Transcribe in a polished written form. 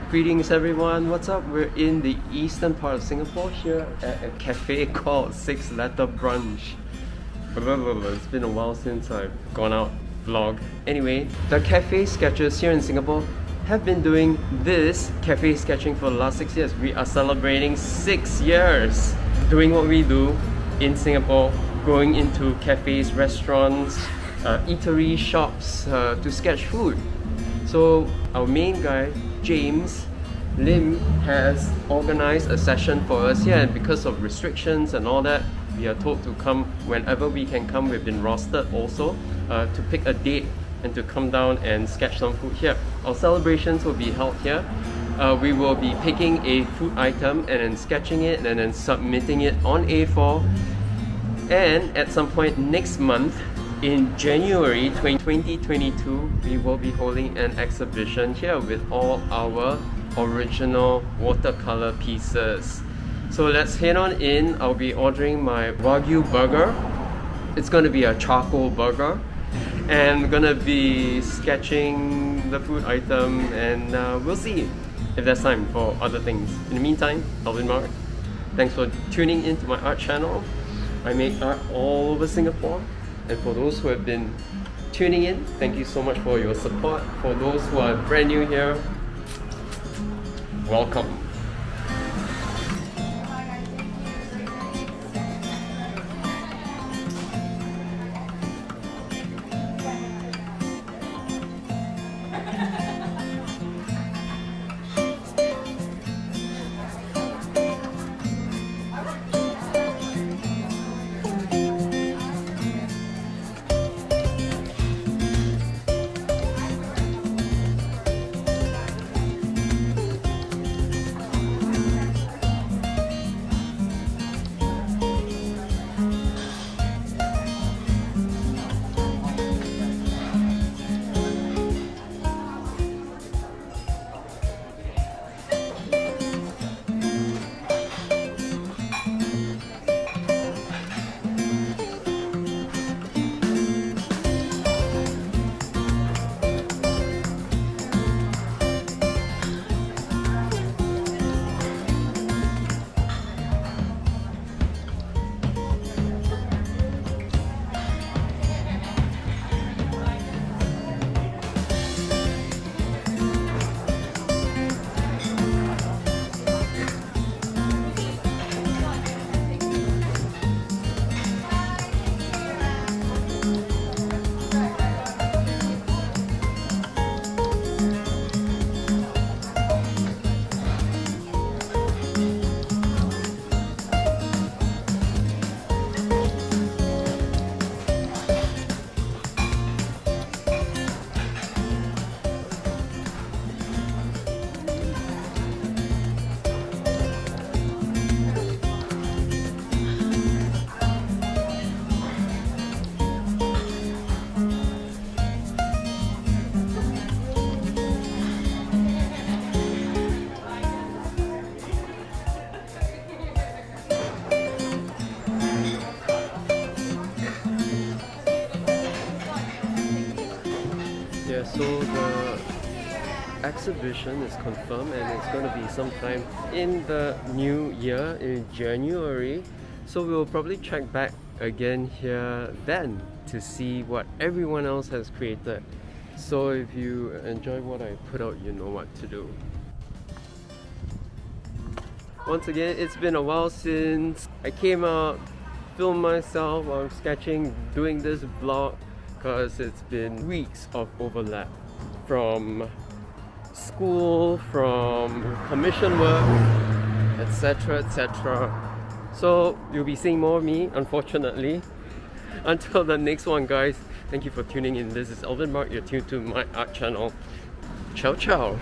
Greetings everyone, what's up? We're in the eastern part of Singapore here at a cafe called Letter Brunch. It's been a while since I've gone out vlog. Anyway, the cafe sketchers here in Singapore have been doing this cafe sketching for the last 6 years. We are celebrating 6 years doing what we do in Singapore, going into cafes, restaurants, eatery shops to sketch food. So our main guy, James Lim, has organized a session for us here, and because of restrictions and all that, we are told to come whenever we can come. We've been rostered also to pick a date and to come down and sketch some food here. Our celebrations will be held here. We will be picking a food item and then sketching it and then submitting it on A4, and at some point next month in January 2022, we will be holding an exhibition here with all our original watercolor pieces. So let's head on in. I'll be ordering my Wagyu Burger. It's going to be a charcoal burger, and we're going to be sketching the food item, and we'll see if there's time for other things. In the meantime, Alvin Mark, thanks for tuning into my art channel. I make art all over Singapore. And for those who have been tuning in, thank you so much for your support. For those who are brand new here, welcome. So the exhibition is confirmed, and it's going to be sometime in the new year, in January. So we'll probably check back again here then to see what everyone else has created. So if you enjoy what I put out, you know what to do. Once again, it's been a while since I came out, filmed myself while I'm sketching, doing this vlog, because it's been weeks of overlap from school, from commission work, etc, etc. So you'll be seeing more of me, unfortunately. Until the next one, guys, thank you for tuning in. This is Alvin Mark. You're tuned to my art channel. Ciao ciao.